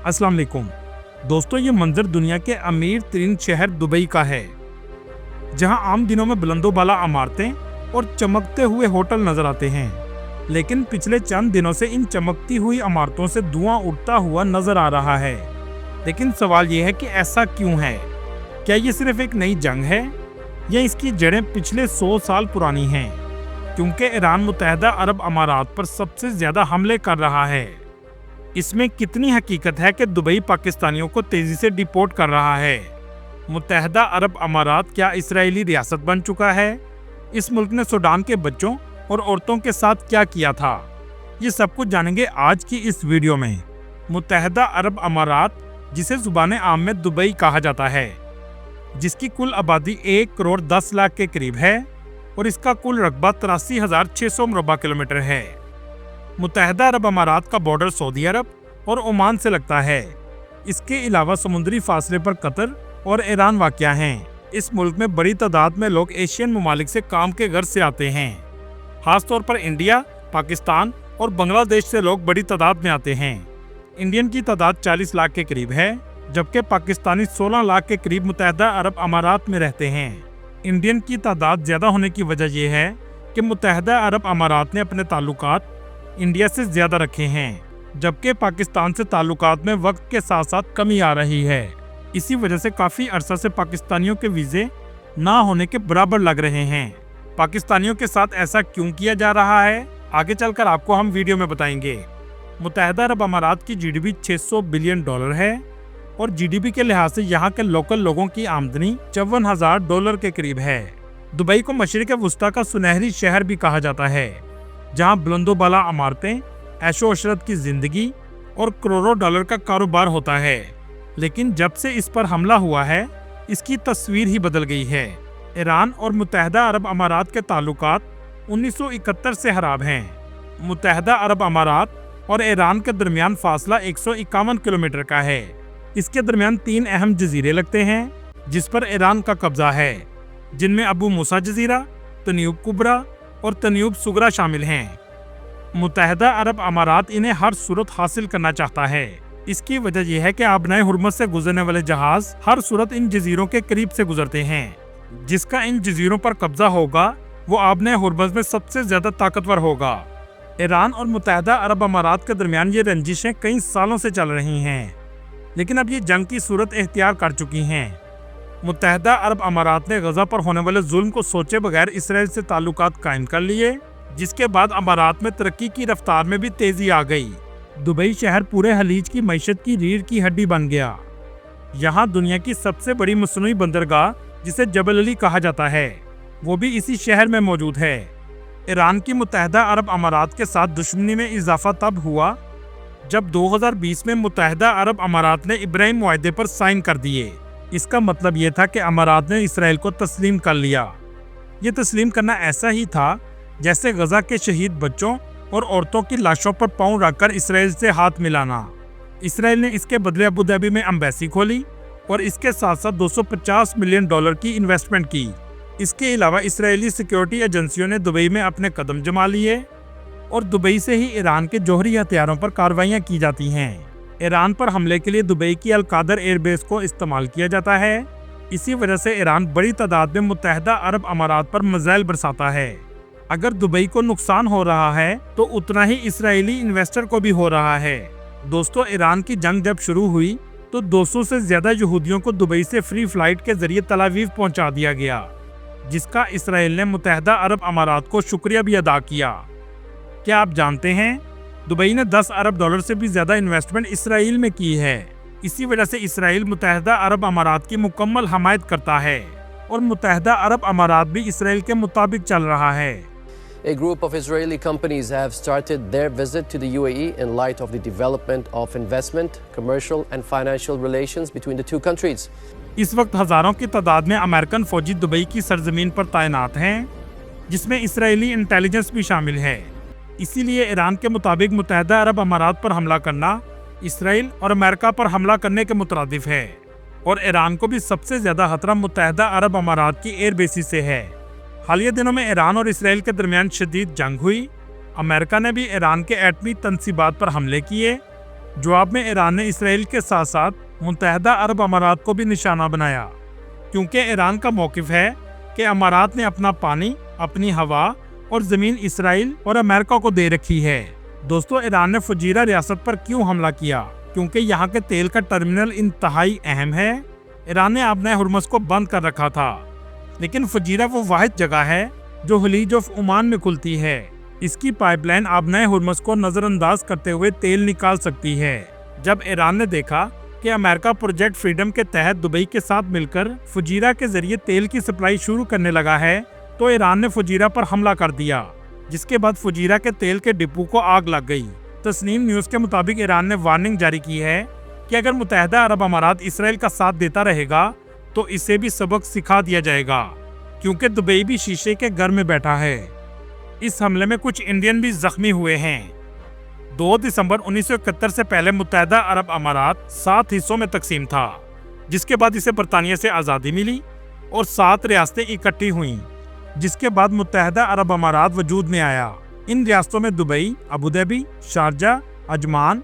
अस्सलाम वालेकुम दोस्तों, ये मंजर दुनिया के अमीर तरीन शहर दुबई का है, जहां आम दिनों में बुलंदोबाला इमारतें और चमकते हुए होटल नजर आते हैं। लेकिन पिछले चंद दिनों से इन चमकती हुई इमारतों से धुआं उठता हुआ नजर आ रहा है। लेकिन सवाल ये है कि ऐसा क्यों है? क्या ये सिर्फ एक नई जंग है या इसकी जड़ें पिछले 100 साल पुरानी हैं? क्योंकि ईरान मुत्तहदा अरब अमारात पर सबसे ज्यादा हमले कर रहा है। इसमें कितनी हकीकत है कि दुबई पाकिस्तानियों को तेजी से डिपोर्ट कर रहा है? मुत्तहदा अरब अमारात क्या इस्राएली रियासत बन चुका है? इस मुल्क ने सूडान के बच्चों और औरतों के साथ क्या किया था? ये सब कुछ जानेंगे आज की इस वीडियो में। मुत्तहदा अरब अमारात, जिसे जुबान आम में दुबई कहा जाता है, जिसकी कुल आबादी 1 करोड़ 10 लाख के करीब है और इसका कुल रकबा 83,600 मुरबा किलोमीटर है। मुत्तहदा अरब अमारात का बॉर्डर सऊदी अरब और ओमान से लगता है। इसके अलावा समुद्री फासले पर कतर और ईरान वाक़या हैं। इस मुल्क में बड़ी तादाद में लोग एशियन ममालिक से काम के गर्ज से आते हैं। खासतौर पर इंडिया, पाकिस्तान और बांग्लादेश से लोग बड़ी तादाद में आते हैं। इंडियन की तादाद 40 लाख के करीब है, जबकि पाकिस्तानी 16 लाख के करीब मुत्तहदा अरब अमारात में रहते हैं। इंडियन की तादाद ज़्यादा होने की वजह यह है कि मुत्तहदा अरब अमारात ने अपने ताल्लुकात इंडिया से ज़्यादा रखे हैं, जबकि पाकिस्तान से ताल्लुकात में वक्त के साथ साथ कमी आ रही है। इसी वजह से काफ़ी अरसा से पाकिस्तानियों के वीज़े ना होने के बराबर लग रहे हैं। पाकिस्तानियों के साथ ऐसा क्यों किया जा रहा है, आगे चलकर आपको हम वीडियो में बताएंगे। मुत्तहदा अरब अमारात की जीडीपी $600 बिलियन है और जीडीपी के लिहाज से यहाँ के लोकल लोगों की आमदनी $54,000 के करीब है। दुबई को मशरिक वुस्ता का सुनहरी शहर भी कहा जाता है, जहाँ बुलंदोबाला इमारतें, ऐशो अशरत की जिंदगी और करोड़ों डॉलर का कारोबार होता है। लेकिन जब से इस पर हमला हुआ है, इसकी तस्वीर ही बदल गई है। ईरान और मुत्तहदा अरब अमारात के ताल्लुकात 1971 से खराब हैं। मुत्तहदा अरब अमारात और ईरान के दरमियान फासला 151 किलोमीटर का है। इसके दरमियान 3 अहम जजीरे लगते हैं, जिस पर ईरान का कब्जा है, जिनमें अबू मूसा जजीरा, तन्यूब कुबरा और तन्यूब सुगरा शामिल हैं। मुत्तहदा अरब अमारात इन्हें हर सूरत हासिल करना चाहता है। इसकी वजह यह है कि आबनाए हुर्मत से गुजरने वाले जहाज हर सूरत इन जजीरों के करीब से गुजरते हैं। जिसका इन जजीरों पर कब्जा होगा, वो आबनाए हुर्मत में सबसे ज्यादा ताकतवर होगा। ईरान और मुत्तहदा अरब अमारात के दरमियान ये रंजिशें कई सालों से चल रही हैं, लेकिन अब ये जंग की सूरत इख्तियार कर चुकी हैं। मुत्तहदा अरब अमारात ने गजा पर होने वाले जुल्म को सोचे बगैर इसराइल से ताल्लुकात कायम कर लिए, जिसके बाद अमारात में तरक्की की रफ्तार में भी तेजी आ गई। दुबई शहर पूरे खलीज की मईशत की रीढ़ की हड्डी बन गया। यहाँ दुनिया की सबसे बड़ी मसनूई बंदरगाह, जिसे जबल अली कहा जाता है, वो भी इसी शहर में मौजूद है। ईरान की मुत्तहदा अरब अमारात के साथ दुश्मनी में इजाफा तब हुआ जब 2020 में मुत्तहदा अरब अमारात ने इब्राहिम मुआहदे पर साइन कर दिए। इसका मतलब ये था कि अमारात ने इसराइल को तस्लीम कर लिया। ये तस्लीम करना ऐसा ही था जैसे गजा के शहीद बच्चों और औरतों की लाशों पर पांव रखकर इसराइल से हाथ मिलाना। इसराइल ने इसके बदले अबू धाबी में एम्बेसी खोली और इसके साथ साथ $250 मिलियन की इन्वेस्टमेंट की। इसके अलावा इसराइली सिक्योरिटी एजेंसियों ने दुबई में अपने कदम जमा लिए और दुबई से ही ईरान के जौहरी हथियारों पर कार्रवाइयाँ की जाती हैं। ईरान पर हमले के लिए दुबई की अल-कादर एयरबेस को इस्तेमाल किया जाता है। इसी वजह से ईरान बड़ी तादाद में मुत्तहदा अरब अमारात पर मिसाइल बरसाता है। अगर दुबई को नुकसान हो रहा है तो उतना ही इसराइली इन्वेस्टर को भी हो रहा है। दोस्तों, ईरान की जंग जब शुरू हुई तो 200 से ज्यादा यहूदियों को दुबई से फ्री फ्लाइट के जरिए तल अवीव पहुंचा दिया गया, जिसका इसराइल ने मुत्तहदा अरब अमारात को शुक्रिया भी अदा किया। क्या आप जानते हैं, दुबई ने $10 अरब से भी ज्यादा इन्वेस्टमेंट इसराइल में की है। इसी वजह से इसराइल मुत्तहदा अरब अमारात की मुकम्मल हमायत करता है और मुत्तहदा अरब अमारात भी इसराइल के मुताबिक चल रहा है। A group of Israeli companies have started their visit to the UAE in light of the development of investment, commercial and financial relations between the two countries. इस वक्त हजारों की तादाद में अमेरिकन फौजी दुबई की सरजमीन पर तैनात हैं, जिसमें इसराइली इंटेलिजेंस भी शामिल है। इसीलिए ईरान के मुताबिक मुत्तहदा अरब अमारात पर हमला करना इसराइल और अमेरिका पर हमला करने के मुतरादिफ है और ईरान को भी सबसे ज्यादा खतरा मुत्तहदा अरब अमारात की एयरबेसी से है। हालिया दिनों में ईरान और इसराइल के दरमियान शदीद जंग हुई। अमेरिका ने भी ईरान के एटमी तनसीबात पर हमले किए جواب میں ایران نے اسرائیل کے ساتھ ساتھ متحدہ عرب امارات کو بھی نشانہ بنایا، کیونکہ ایران کا موقف ہے کہ امارات نے اپنا پانی، اپنی ہوا اور زمین اسرائیل اور امریکہ کو دے رکھی ہے۔ دوستو، ایران نے فجیرہ ریاست پر کیوں حملہ کیا؟ کیونکہ یہاں کے تیل کا ٹرمینل انتہائی اہم ہے۔ ایران نے آبنائے ہرمز کو بند کر رکھا تھا، لیکن فجیرہ وہ واحد جگہ ہے جو خلیج آف عمان میں کھلتی ہے۔ اس کی پائپ لائن آبنائے ہرمز کو نظر انداز کرتے ہوئے تیل نکال سکتی ہے۔ جب ایران نے دیکھا کہ امریکہ پروجیکٹ فریڈم کے تحت دبئی کے ساتھ مل کر فجیرہ کے ذریعے تیل کی سپلائی شروع کرنے لگا ہے، تو ایران نے فجیرہ پر حملہ کر دیا، جس کے بعد فجیرہ کے تیل کے ڈپو کو آگ لگ گئی۔ تسنیم نیوز کے مطابق ایران نے وارننگ جاری کی ہے کہ اگر متحدہ عرب امارات اسرائیل کا ساتھ دیتا رہے گا تو اسے بھی سبق سکھا دیا جائے گا، کیونکہ دبئی بھی شیشے کے گھر میں بیٹھا ہے۔ اس حملے میں کچھ انڈین بھی زخمی ہوئے ہیں۔ 2 دسمبر 1971 سے پہلے متحدہ عرب امارات 7 حصوں میں تقسیم تھا، جس کے بعد اسے برطانیہ سے آزادی ملی اور 7 ریاستیں اکٹھی ہوئیں، جس کے بعد متحدہ عرب امارات وجود میں آیا۔ ان ریاستوں میں دبئی، ابوظہبی، شارجہ، عجمان،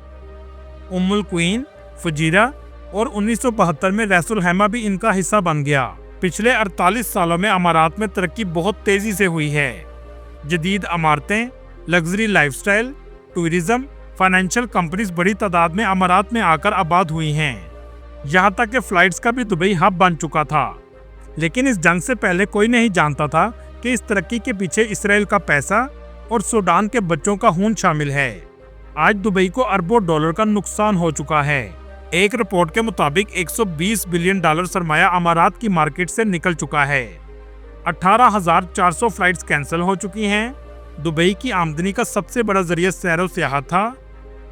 ام القوین، فجیرہ اور 1972 میں ریس الخیمہ بھی ان کا حصہ بن گیا۔ پچھلے 48 سالوں میں امارات میں ترقی بہت تیزی سے ہوئی ہے۔ جدید عمارتیں، luxury life style, tourism, financial companies بڑی تعداد میں امارات میں آ کر آباد ہوئی ہیں۔ یہاں تک کہ فلائٹس کا بھی دبئی ہب بن چکا تھا۔ لیکن اس جنگ سے پہلے کوئی نہیں جانتا تھا کہ اس ترقی کے پیچھے اسرائیل کا پیسہ اور سوڈان کے بچوں کا خون شامل ہے۔ آج دبئی کو اربوں ڈالر کا نقصان ہو چکا ہے۔ ایک رپورٹ کے مطابق $120 بلین سرمایہ امارات کی مارکیٹ سے نکل چکا ہے۔ 18,400 فلائٹس کینسل ہو چکی ہیں۔ دبئی کی آمدنی کا سب سے بڑا ذریعہ سیر و سیاحت تھا،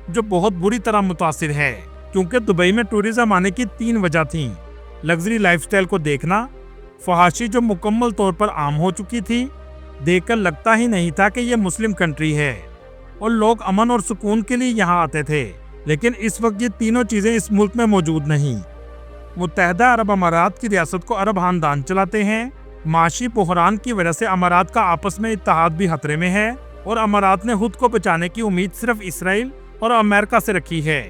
جو بہت بری طرح متاثر ہے، کیونکہ دبئی میں ٹورزم آنے کی 3 وجہ تھیں۔ لگژری لائف سٹائل کو دیکھنا، فحاشی جو مکمل طور پر عام ہو چکی تھی، دیکھ کر لگتا ہی نہیں تھا کہ یہ مسلم کنٹری ہے، اور لوگ امن اور سکون کے لیے یہاں آتے تھے۔ لیکن اس وقت یہ تینوں چیزیں اس ملک میں موجود نہیں۔ متحدہ عرب امارات کی ریاست کو عرب خاندان چلاتے ہیں۔ معاشی بحران کی وجہ سے امارات کا آپس میں اتحاد بھی خطرے میں ہے، اور امارات نے خود کو بچانے کی امید صرف اسرائیل اور امریکہ سے رکھی ہے۔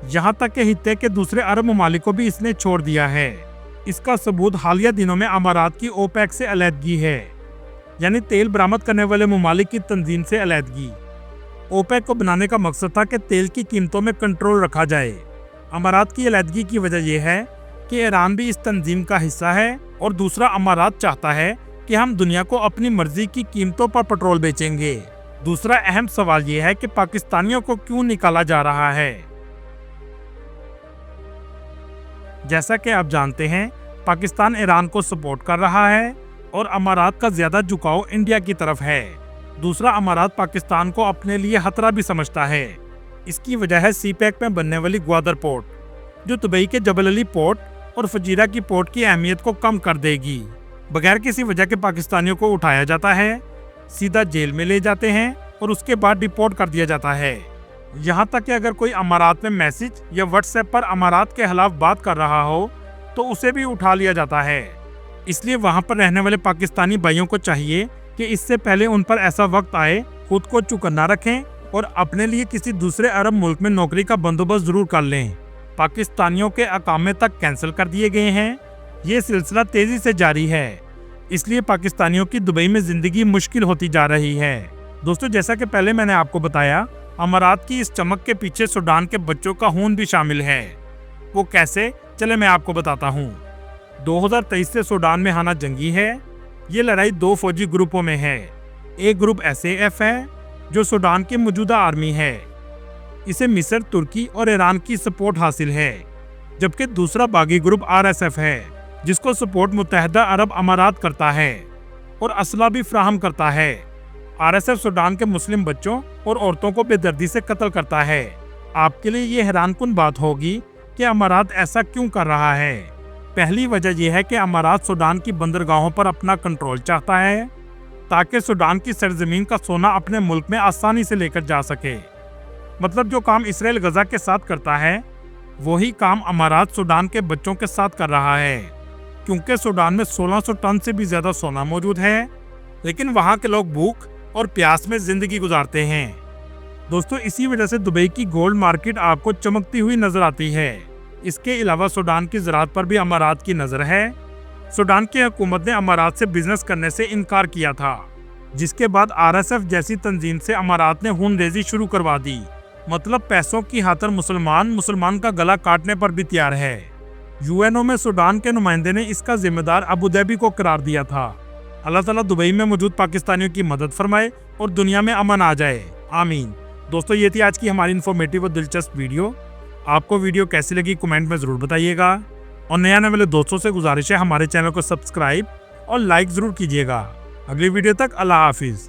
یہاں تک کہ خطے کے دوسرے عرب ممالک کو بھی اس نے چھوڑ دیا ہے۔ اس کا ثبوت حالیہ دنوں میں امارات کی اوپیک سے علیحدگی ہے، یعنی تیل برآمد کرنے والے ممالک کی تنظیم سے علیحدگی۔ اوپیک کو بنانے کا مقصد تھا کہ تیل کی قیمتوں میں کنٹرول رکھا جائے۔ امارات کی علیحدگی کی وجہ یہ ہے کہ ایران بھی اس تنظیم کا حصہ ہے، اور دوسرا امارات چاہتا ہے کہ ہم دنیا کو اپنی مرضی کی قیمتوں پر پٹرول بیچیں گے۔ دوسرا اہم سوال یہ ہے کہ پاکستانیوں کو کیوں نکالا جا رہا ہے؟ جیسا کہ آپ جانتے ہیں، پاکستان ایران کو سپورٹ کر رہا ہے اور امارات کا زیادہ جھکاؤ انڈیا کی طرف ہے۔ دوسرا، امارات پاکستان کو اپنے لیے خطرہ بھی سمجھتا ہے۔ اس کی وجہ ہے سی پیک میں بننے والی گوادر پورٹ، جو دبئی کے جبل علی پورٹ اور فجیرہ کی پورٹ کی اہمیت کو کم کر دے گی۔ بغیر کسی وجہ کے پاکستانیوں کو اٹھایا جاتا ہے، سیدھا جیل میں لے جاتے ہیں اور اس کے بعد ڈیپورٹ کر دیا جاتا ہے۔ یہاں تک کہ اگر کوئی امارات میں میسج یا واٹس ایپ پر امارات کے خلاف بات کر رہا ہو تو اسے بھی اٹھا لیا جاتا ہے۔ اس لیے وہاں پر رہنے والے پاکستانی بھائیوں کو چاہیے کہ اس سے پہلے ان پر ایسا وقت آئے خود کو چوکنا رکھیں اور اپنے لیے کسی دوسرے عرب ملک میں نوکری کا بندوبست ضرور کر لیں۔ پاکستانیوں کے اقامے تک کینسل کر دیے گئے ہیں۔ یہ سلسلہ تیزی سے جاری ہے، اس لیے پاکستانیوں کی دبئی میں زندگی مشکل ہوتی جا رہی ہے۔ دوستو، جیسا کہ پہلے میں نے آپ کو بتایا، امارات کی اس چمک کے پیچھے سوڈان کے بچوں کا خون بھی شامل ہے۔ وہ کیسے؟ چلے میں آپ کو بتاتا ہوں۔ 2023 سے سوڈان میں ہانا جنگی ہے۔ یہ لڑائی 2 فوجی گروپوں میں ہے۔ ایک گروپ SAF ہے، جو سوڈان کی موجودہ آرمی ہے۔ اسے مصر، ترکی اور ایران کی سپورٹ حاصل ہے، جبکہ دوسرا باغی گروپ RSF ہے، جس کو سپورٹ متحدہ عرب امارات کرتا ہے اور اسلحہ بھی فراہم کرتا ہے۔ RSF سوڈان کے مسلم بچوں اور عورتوں کو بے دردی سے قتل کرتا ہے۔ آپ کے لیے یہ حیران کن بات ہوگی کہ امارات ایسا کیوں کر رہا ہے۔ پہلی وجہ یہ ہے کہ امارات سوڈان کی بندرگاہوں پر اپنا کنٹرول چاہتا ہے، تاکہ سوڈان کی سرزمین کا سونا اپنے ملک میں آسانی سے لے کر جا سکے۔ مطلب جو کام اسرائیل غزہ کے ساتھ کرتا ہے، وہی کام امارات سوڈان کے بچوں کے ساتھ کر رہا ہے، کیونکہ سوڈان میں 1600 ٹن سے بھی زیادہ سونا موجود ہے، لیکن وہاں کے لوگ بھوک اور پیاس میں زندگی گزارتے ہیں۔ दोस्तों इसी वजह से दुबई की गोल्ड मार्केट आपको चमकती हुई नजर आती है। इसके अलावा सूडान की ज़राअत पर भी अमारात की नज़र है। सूडान की हुकूमत ने अमारात से बिजनेस करने से इनकार किया था, जिसके बाद RSF जैसी तंजीम से अमारात ने खूनरेज़ी शुरू करवा दी। मतलब पैसों की खातिर मुसलमान का गला काटने पर भी तैयार है। UNO में सूडान के नुमाइंदे ने इसका जिम्मेदार अबू धाबी को करार दिया था। अल्लाह ताला दुबई में मौजूद पाकिस्तानियों की मदद फरमाए और दुनिया में अमन आ जाए, आमीन। दोस्तों ये थी आज की हमारी इन्फॉर्मेटिव और दिलचस्प वीडियो। आपको वीडियो कैसी लगी कमेंट में ज़रूर बताइएगा, और नए आने वाले दोस्तों से गुजारिश है हमारे चैनल को सब्सक्राइब और लाइक ज़रूर कीजिएगा। अगली वीडियो तक अल्लाह हाफिज़।